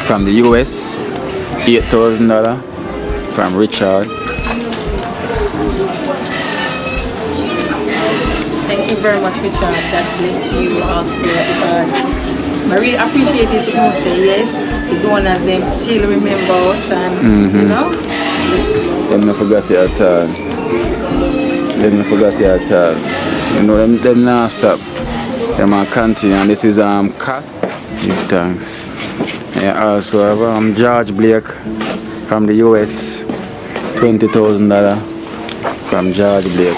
from the US, $8,000 from Richard. Thank you very much, Richard. God bless you also, because I really appreciate it if you say yes. The donors them still remember us, and you know, yes. Them not forgot you at all. Them not forgot you at all. You know, them not stop. Them are continue, and this is Cass. Give thanks. Yeah, also have George Blake from the US, $20,000 from George Blake.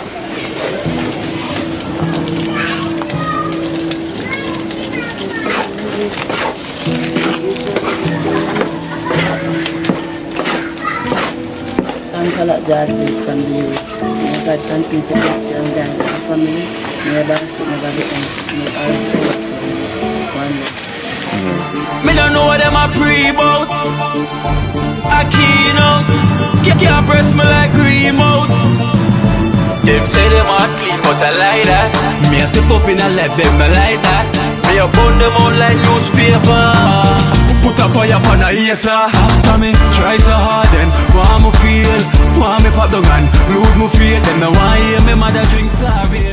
Thanks a lot, George Blake from the US. God continue to bless you and guide your family. Never stop, never get one day. Me don't know what them a pre about. A Kino, can't press me like remote. Them say them a clean, but I like that. Me a step up in a left, them I like that. Me a burn them out like newspaper. Put a fire upon a hater. After me, try so hard then want me feel, want me pop down and lose me faith. Them no want hear me mother drink sorry.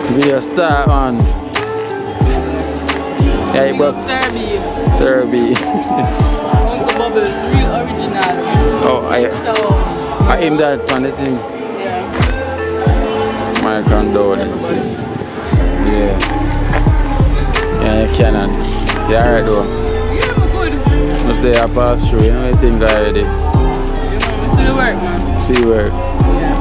Video start on. Yeah, bro. Serbi. Uncle Bubbles, real original. Oh, I aim that on the thing. Yeah. My condolences. Yeah. Yeah, you cannot. You alright though? Yeah, I'm good. Must they have passed through, you know, I think already. You know, see the work, man. See work. Yeah.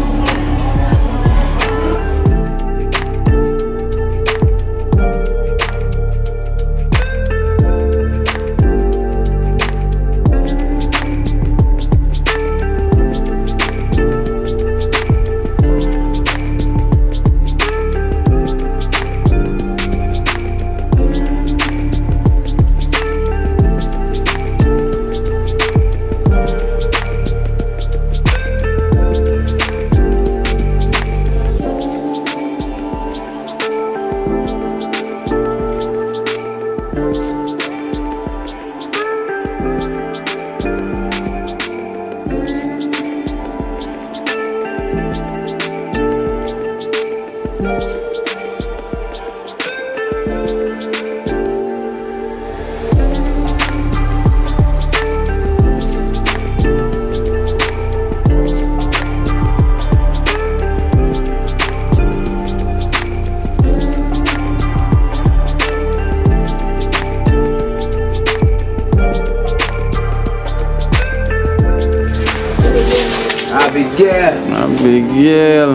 Abigail,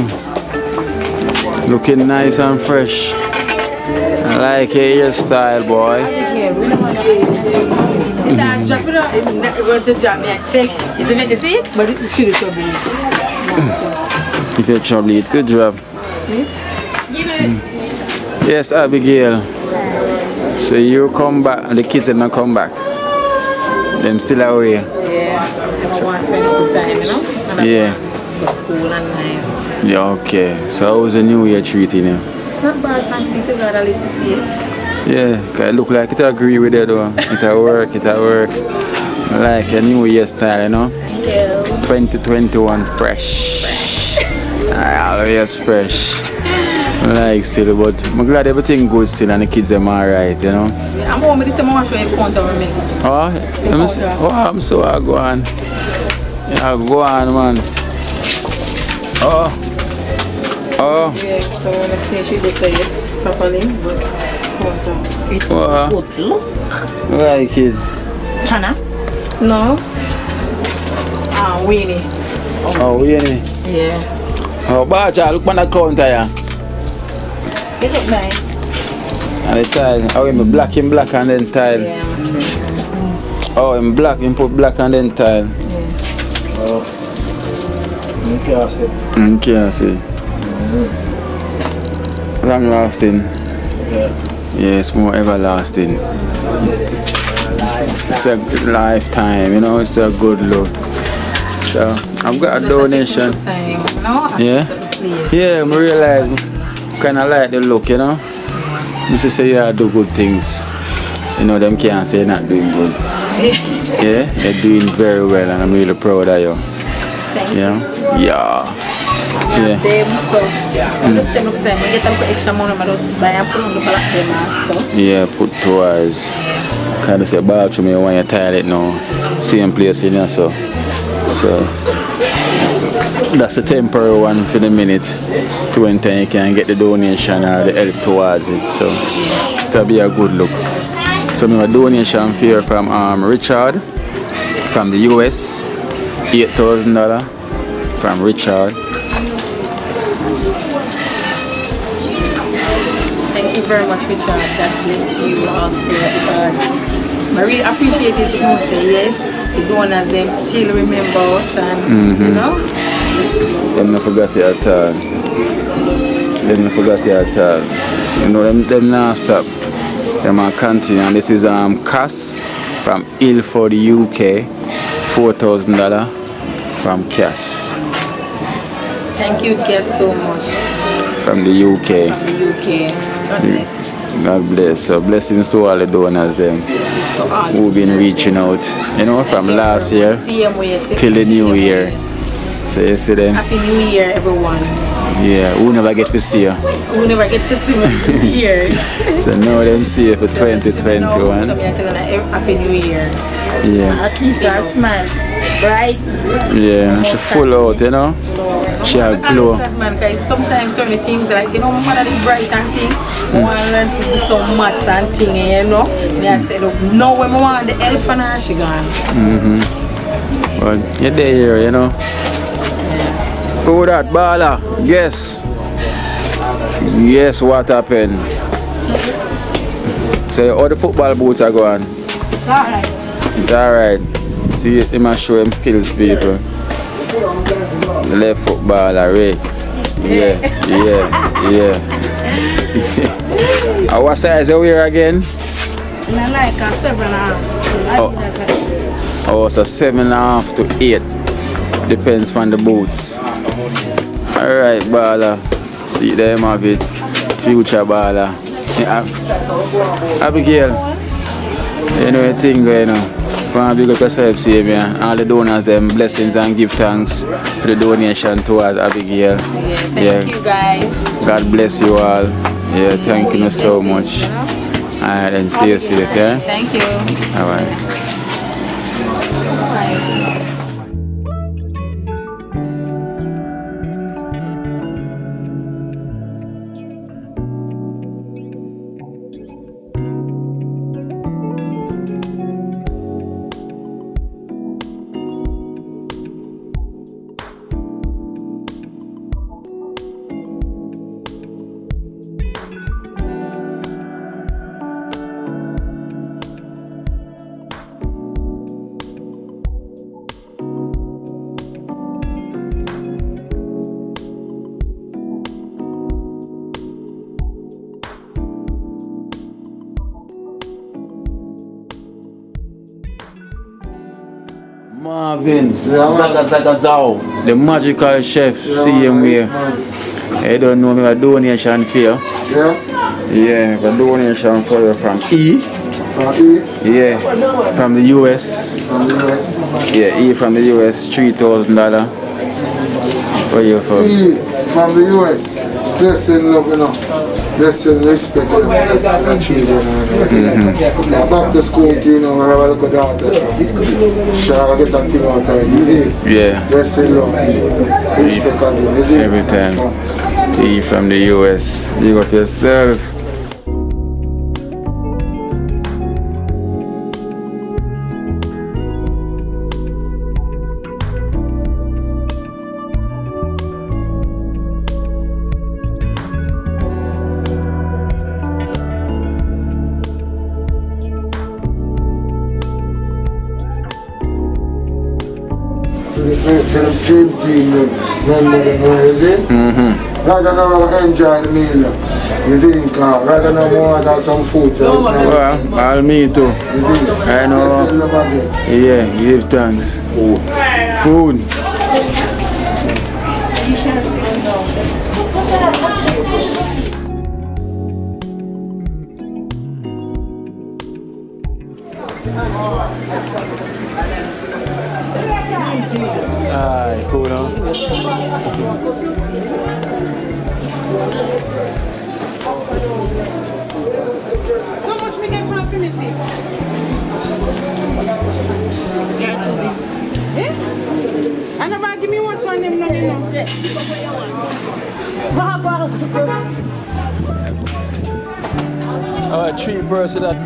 looking nice and fresh. I like your hairstyle, boy. Drop it up. It's going to drop me at 10. Isn't it the same? But it should have been. If you're trouble, it to drop. Yes, Abigail. So you come back and the kids are not come back. Them still away. Yeah. I want to spend good time, you know? Yeah. For school and time. Yeah, okay. So how was the New Year treating you? Not bad, thanks be to God, I live to see it. Yeah, cause it look like it agree with it though. It a work. I like a New Year style, you know? Thank you. 2021 fresh. Always fresh. Like still, but I'm glad everything good still and the kids are alright, you know? Yeah, I'm home with this, I'm going to show you the counter with me. I'm so I go on. Yeah, go on, man. Oh. Yeah, so let's make sure you say it properly. Counter. Wow. Like it. Hannah? No. Winnie. Oh, Winnie. Yeah. Oh, Bacha, look on the counter, yeah. It look nice. And the tile. Oh, in black and then tile. Yeah. Oh, in black, you put black and then tile. Yeah. You can't say. Can't see. Long lasting. Yeah. Yes, more everlasting. It's a lifetime, you know, it's a good look. So I've got a donation. Yeah? Yeah, I realize kinda like the look, you know. You should say you do good things. You know, them can't say you're not doing good. Yeah, you're doing very well and I'm really proud of you. Thank you. Yeah. Yeah. Them, so just take up time. I get them for extra money, I just buy and put on the black them also. Yeah, put towards. Kind of say bathroom you want your toilet now. Same place in here, so that's the temporary one for the minute. To when time you can get the donation or the help towards it. So that'll be a good look. So we have a donation here from Richard from the US. $8,000 from Richard. Thank you very much, Richard. God bless you also, because I really appreciate it. You know, say yes, the donors them still remember us, and you know. Them not forget it at all. Them not forget it at all. You know, them not stop. Them are continue. And this is Cass from Ilford, UK. $4,000 from Cass. Thank you, Cass, so much. From the UK. From the UK. God bless. God bless. So blessings to all the donors them who've been reaching out. You know, from last year till the new year. So you see them. Happy New Year, everyone. Yeah, who never get to see you. Who never get to see me in years. So now them see you for 2021. So I'm telling Happy New Year. Yeah. At least her smile bright. Yeah, she full out, you know. She a glow. Sometimes certain things like, you know, my mother is bright and thing. I want to learn to do some maths and thing, you know. Me I said, look, now when I want the help on her, she gone. Well, you're there, you know. Who that, Bala? Yes. Yes, what happened? So all the football boots are going? Alright. It's alright. See, he must show him skills, people. The left footballer, right? Yeah. What size are we here again? Like a 7.5. Oh, so 7.5 to 8. Depends on the boots. Alright, Bala. See them have it. Future Bala. Yeah. Abigail. You know the thing going on. Come big up yourself, Savior. All the donors, them blessings and give thanks for the donation towards Abigail. Thank you guys. God bless you all. Yeah, thank you so much. Alright, then stay safe, yeah? Thank you. Alright. Marvin, Zaga Zao, the magical chef, see him here. I don't know me a donation for you. Yeah, a donation for you from E. Yeah, from the US. Yeah, E from the US, $3,000. Where you from? E from the US. Blessing, love, you know. Blessing, respect, you know. Back to school, you know, when I have a look at daughter. Shall get that thing out time, you see? Yeah. Blessing, love, respect, you see? Every time. E from the US. You got yourself. to the dream team member, you see? Rather than enjoy the meal, you see, rather than order some food. Well, I'll me too. You see? I know. Yeah, give thanks. Food. Aye, cool, no? So much we get from Primicy? Eh? I never give me what's one name, no, you know. Oh, 3 person that.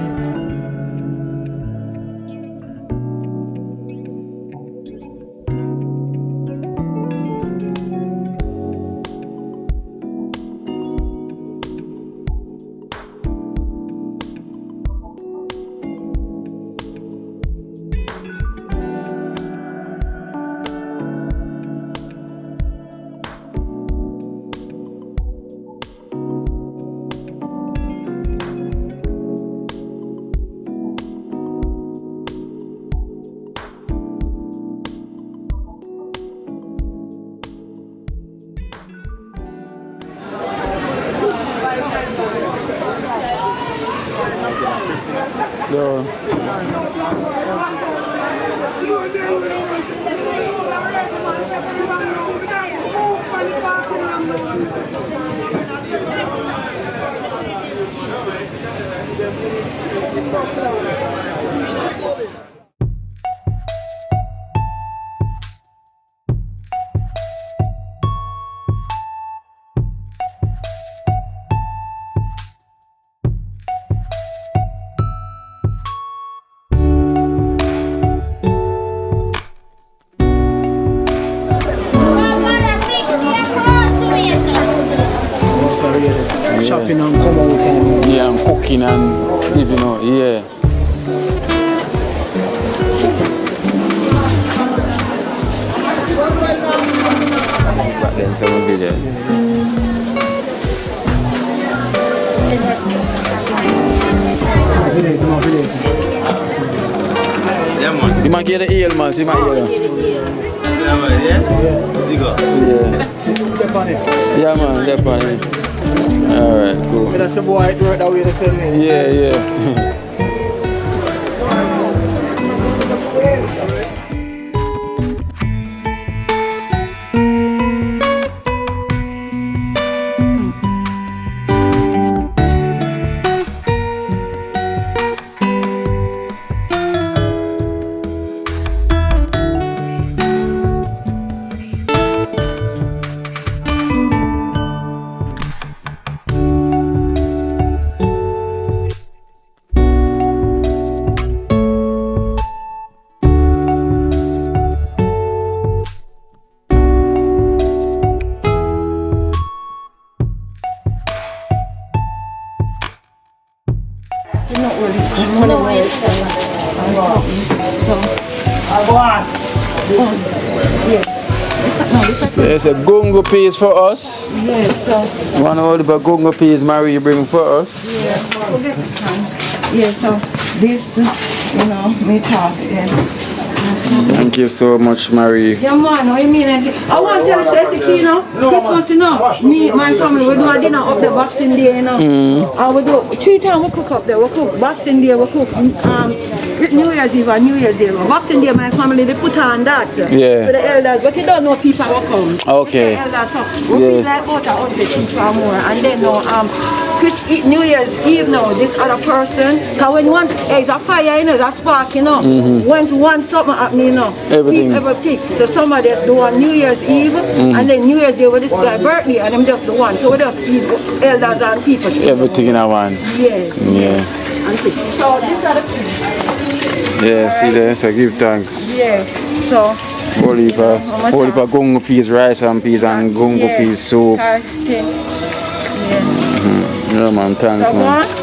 No. Shopping and come out and yeah, and cooking and living out, yeah. Back then, some video. Yeah, man. You might get the eel, man. You might get it. Yeah, man. Yeah? You go. Yeah. Yeah, man. Definitely. Alright, cool. that's a boy work that way the same way. Yeah, yeah. So it's a gungo piece for us. Yes, One of the gungo piece Mary you bring for us. yeah, so this, you know, me talk again. Thank you so much, Mary. Yeah, man, what you mean? I want to tell you, Kino, Christmas, you know, me, my family, we do a dinner up the Boxing Day, you know. And we do 3 times we cook up there. We cook Boxing Day, we cook New Year's Eve and New Year's Day. Boxing Day, my family, they put on that for the elders, but you don't know people will come. Okay. The elders, so we feel like about 100 people more. And then New Year's Eve now, this other person, because when one is a fire, you know, that spark, you know, once something happening, you know, everything. So somebody else do on New Year's Eve, and then New Year's Day with this guy's birthday, and them just the one. So we just feed elders and people. Everything in a one. Yeah. Yeah. And so these are the things. Yeah, see there, so give thanks. Yeah. So. Holy for gungo peas, rice and peas, and gungo peas soup. Yeah. Yeah, man, thanks, man. So, Yeah, man, thanks, man. so, Yeah,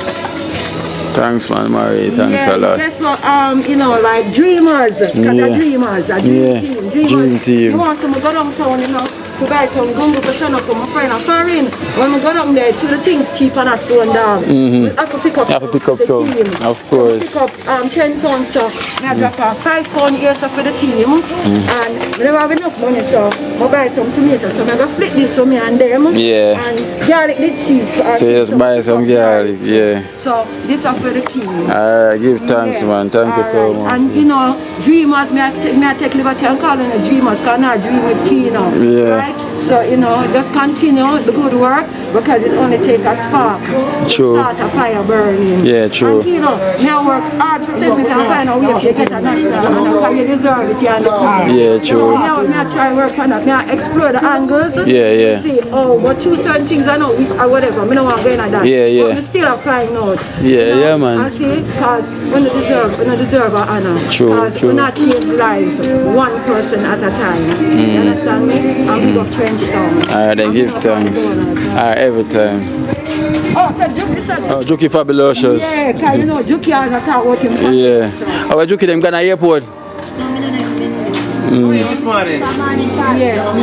man, thanks, man. so, Yeah, man, thanks, man. Thanks, man, Marley. Thanks yeah, a lot. Guess what? You know, like dreamers, because Yeah. dreamers, a dream team. Dream team. You want some go downtown, you know, to buy some gumbo for son up to my friend. Foreign. When we go down there, to the things cheap and a stone dog. We have to pick up. Have to pick up the some, team. of course. So pick up 10 pounds stuff. I drop a 5 pound here so for the team. And we don't have enough money, so I buy some tomatoes. So I go split this for me and them. Yeah. And garlic did cheap. So you just buy some garlic, yeah. So this is for the team. Alright, give thanks, Yeah. man. Thank you so Alright. much. And you know, dreamers, may I take liberty and call them dreamers, because I dream with Kino. Yeah. Right? So, you know, just continue the good work, because it only takes a spark True. to start a fire burning. Yeah, true. And Kino, may I work hard to say we can find a way to get a national honor, because you deserve it, you and the team. Yeah, true. So, may I try work on that, may I explore the angles. Yeah, yeah. See, oh, but two certain things I know, or whatever, I don't want to go into that. Yeah, yeah. But we still have find out. Yeah, yeah, man. I see, because we don't deserve our honor. True, Because true. we not change lives one person at a time. You understand me? And we go TrenchTown. Alright, then give thanks. Alright, every time. Oh, so Juki said. Oh, Juki Fabulous. Yeah, because you know, Juki has a car working for Yeah. Oh, Juki, them gonna airport. This morning. Yeah.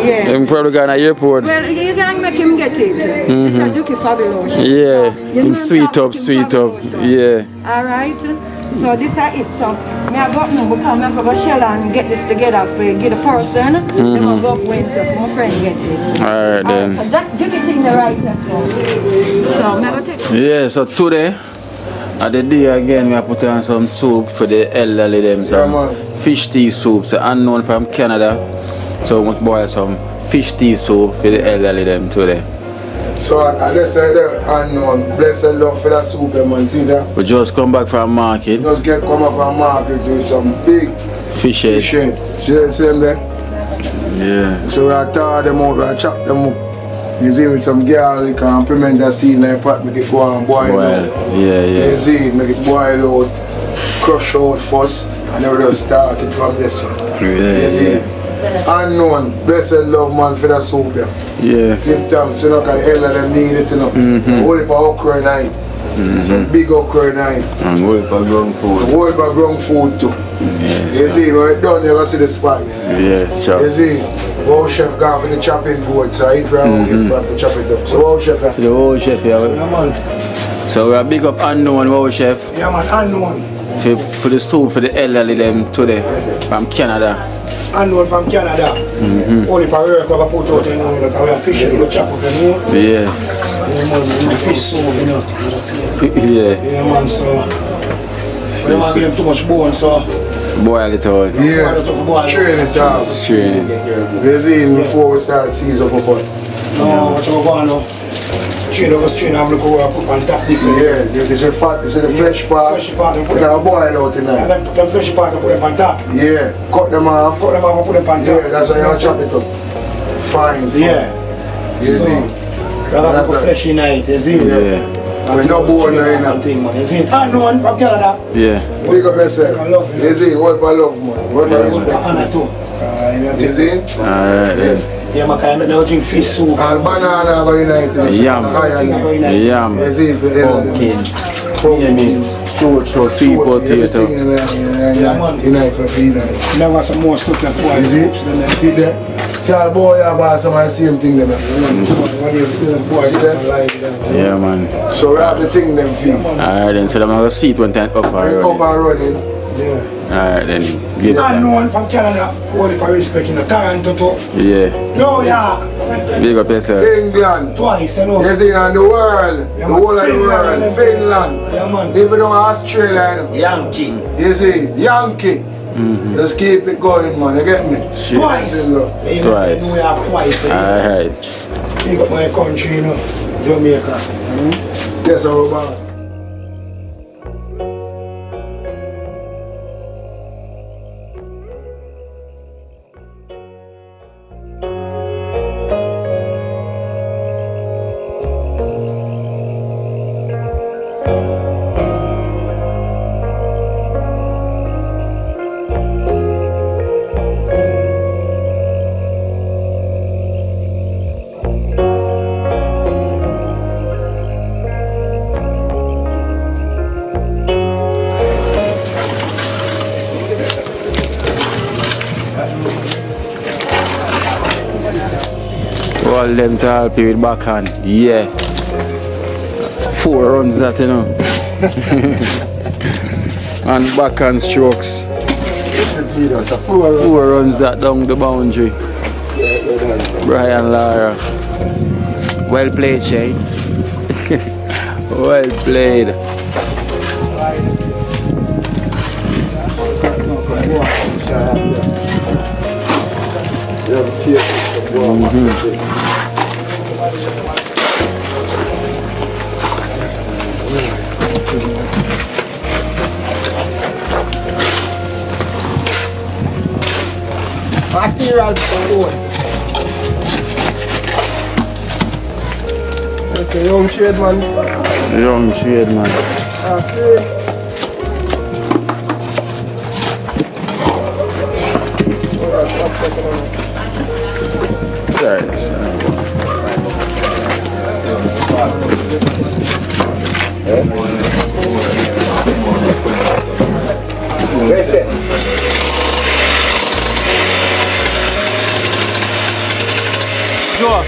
Yeah. Them probably gonna airport. Well, you can make him get it. It's a Juki Fabulous. Yeah. You Him know sweet him up, sweet up. Fabulous. Yeah. Alright. So this is it. So me I got no because I go shell and get this together for get a person. Then I go up Wednesday for my friend get it. Alright then. So that Juki thing the right so me I go take Yeah, so today, at the day again, we put on some soup for the elderly them. Some man. fish tea soup, so unknown from Canada. So we must boil some fish tea soup for the elderly them today. So I just say the unknown, blessed love for that super man, see that? We just come back from market, Just come up from market with some big fish head. shit. See them there? Yeah. So I thaw them out, I chop them up. You see with some garlic and pimento seed in the pot, make it go and boil Well, out. yeah, You yeah. see, make it boil out, crush out first, and then we just start it from this one. You see? Yeah, Unknown, blessed love man for that soup here. yeah. Give thanks, you know, because the elder them need it, you know. Hold it for okra night. Some big okra night. And we for ground food. Hold it for ground food too. You see, when it's done, you can see the spice. Yeah, You sure. see, our chef gone for the chopping board, so I eat around to chop it up. So our chef, So the whole chef here. yeah man, So we are big up unknown whole chef yeah man, unknown. for the soup for the elderly them today from Canada. Unknown from Canada. Only for work, we have put out, you know, because we are fishing, we chop up, you know. Yeah. Yeah man, the fish soup, you know. Yeah. Yeah man, so we don't want to give them too much bone, so Boil it out. yeah, train it down. Train. You see, before we start season up, but No, what you want now? Strain over strain, have a look over, put on top different. yeah, this is fat, this is the fresh part. Fresh part, We can boil out And tonight. them fresh part, I put them on top. Yeah, cut them off. Cut them off, I put them on top. Yeah, that's why you chop it up. Fine. Yeah. You see? That's That's a right. fresh night, you see? Yeah. We no bone right now. Thing, man. You see? Unknown from Canada. Yeah. Big up yourself. I love you. You see, what for love, man. What for respect. Anna too. You see? Alright then. Yeah, man, I now drink fish soup. And banana go unite. Yam. Yam. You see, for Pumpkin. Pumpkin. Short, sweet potato. Unite for feed. Now got some more stuff like boy. You see? See that? Child boy, I buy some of the same thing them. Boys, Yeah, man. So we have the thing them feed. Alright then. So I'm gonna see it when time up Up already. and running. Yeah. Alright then. Give them. Unknown from Canada. Only for respect in the Toronto too. Yeah. No, yeah. Big up yourself. England. Twice, you know. You see, in the world, the Yeah, whole of the Finland, world, Finland, Yeah, man. even though Australia, Yankee. you see, Yankee. Just keep it going, man. You get me? Shit. Twice. Listen, look. You Twice. know, we have twice. Alright. Big up my country, you know. Jamaica. That's how about. all them tall P with backhand. Yeah. 4 runs that, you know. And backhand strokes. 4 runs that down the boundary. Brian Lara. Well played, Shane. Well played. Material for that's a young shade man. Young shade man. Okay. Sorry, sorry. Where's it? Sure.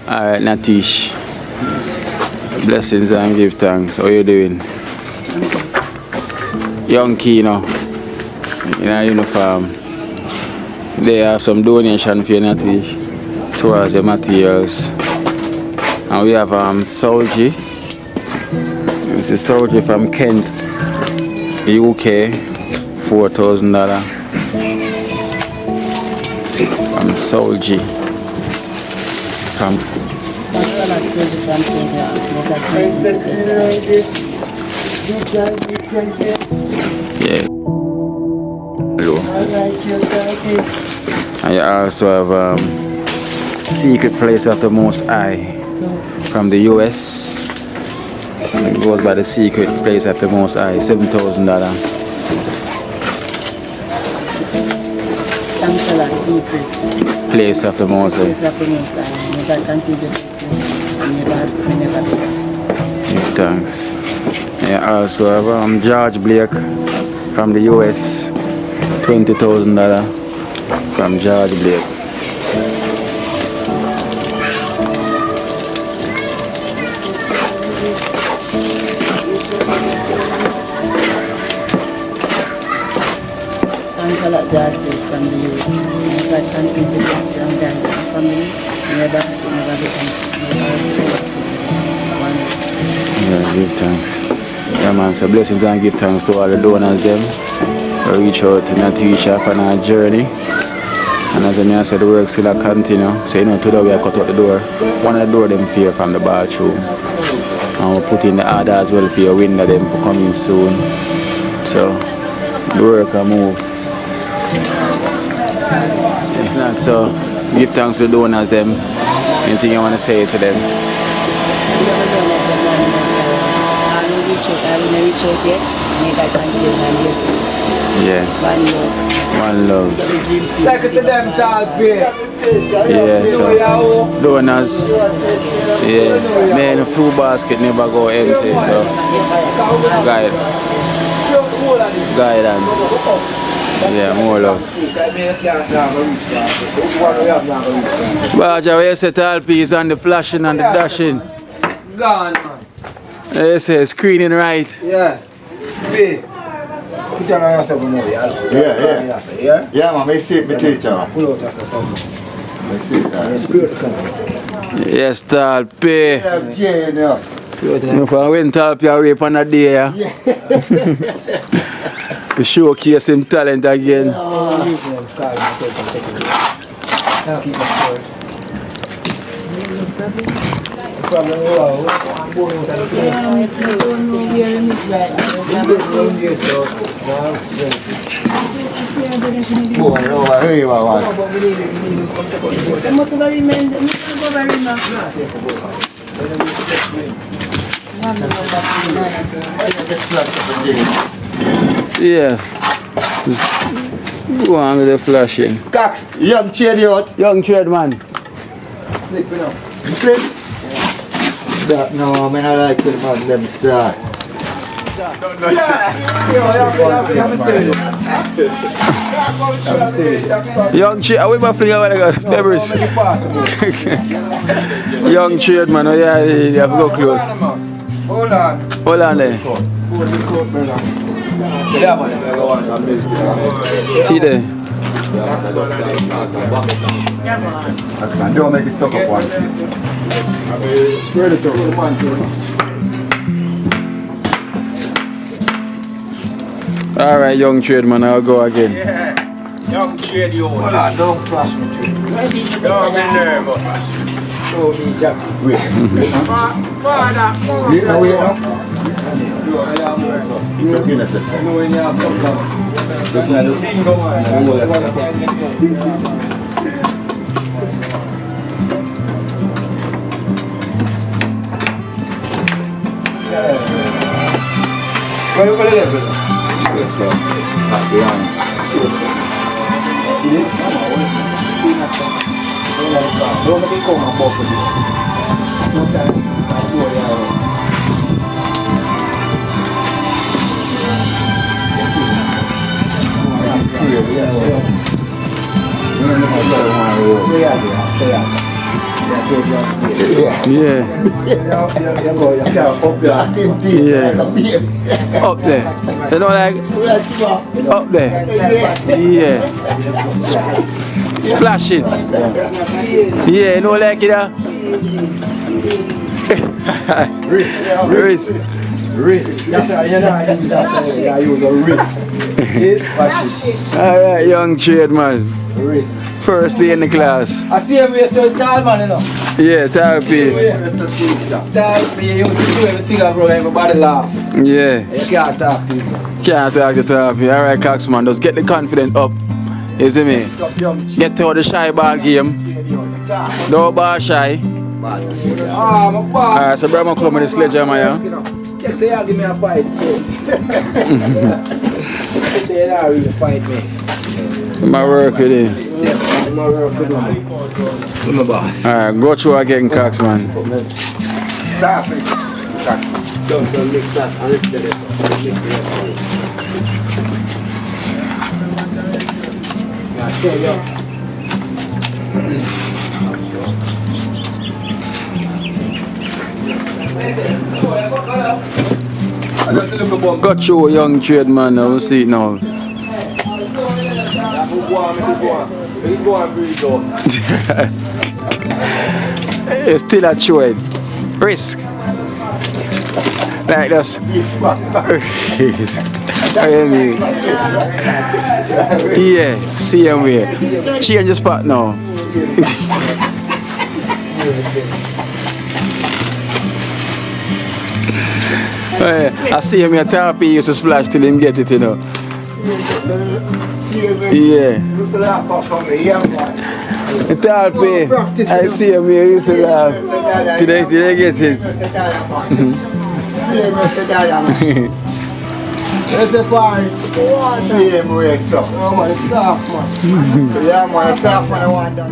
Alright, Natish. Blessings and give thanks. How you doing? Young Kino in a uniform. They have some donation for you, Natish, towards the materials. And we have Solji. This is Solji from Kent, UK. $4,000 from Solji. From yeah. Hello. And you also have Secret Place of the Most High from the US. It goes by the Secret Place of the Most High, $7,000. Place of the Most High. Give thanks. I also have George Blake from the US, $20,000 from George Blake. Thanks a lot, George Blake from the US. God continue to bless you and guide your family. Never yeah, give thanks. Yeah man, so blessings and give thanks to all the donors them. We reach out to Natisha on our journey. And as I said, the work still continue. So you know today we are cut out the door. One of the door them fear from the bathroom. And we put in the order as well for your window them for coming soon. So the work will move. It's not so. Give thanks to the donors them. Anything you want to say to them? Yeah. One love. Take it to them tall pay. Yeah, so donors. Yeah. Man, the food basket never go empty. So guidance. Yeah, more love. Baja, where you say tall piece and the flashing and the dashing? Gone, man. You say screening right. Yeah. Pay. Put on yourself more, yeah? Yeah. Yeah, man, I see it, my teacher. Pull out yourself something. I see it. Yes, put out the camera. Yes, Talpi. Yeah, genius. If I win Talpi away on a day, yeah. To showcase him talent again. Boy, over here, man. Yeah. Go on with the flashing. Cox, young trade out. Young trade man. Sleeping up. You sleep? That no, man, I like it, man. Let me start. Young trade, I will my fling away like peppers. Young trade man, oh yeah, you have to go close. Hold on. Hold on there. See there. Don't make it stuck up one. Spread it over. Alright, young trade man, I'll go again. Yeah. Young trade you. Hold on, don't flash me too. Don't be nervous. Show me Jackie. Wait. Father. Wait, no, wait, no. Look in the system. Where you put it in? Don't make it come and bump with you. No time. I'll go there. Yeah. Up there. You know like up there. Yeah. Splashing. Yeah, you know like it. Wrist. Yes, you know, I use a wrist. Alright, young trade man. Wrist. First day in the class. I see him here, so tall man, you know. Yeah, Talpi. Tall, you used to do everything, bro, everybody laugh. Yeah. You can't talk to him. Can't talk to Talpi. Alright, Cox man, just get the confidence up. You see me? Get to the shy ball game. No ball shy. Ah, my boy. Alright, so bro, I'm come with the sledgehammer, yeah? Can't say you give me a fight, so. Say you don't really fight me. My work with it. Yeah, my work with him. With my boss. Alright, go through again, Cox man. Don't mix that and lift it up. Got you, young trade man, now see it now. It's still a trade. Risk. Like this. Yeah, same way. Change the spot now. I see him here, Talpi used to splash till him get it, you know. Yeah. Talpi, I see him here, used to laugh. Today get it. That's the point. Same way, so. Oh man, it's soft, man. Yeah, man, it's soft, man. I want that.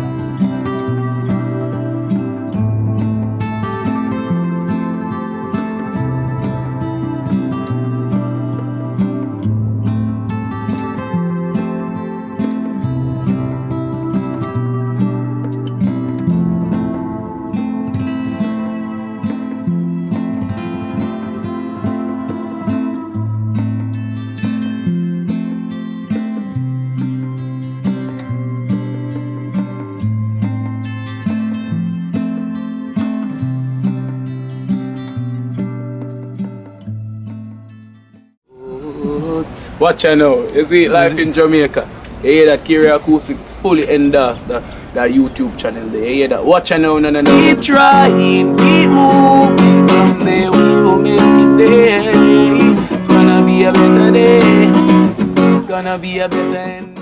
Watch out now. You see, life in Jamaica. You hear that Kyria Acoustics fully endorsed that YouTube channel there. You hear that? Watch out now, no. Keep trying, keep moving. Someday we will make it there. It's gonna be a better day. Gonna be a better end.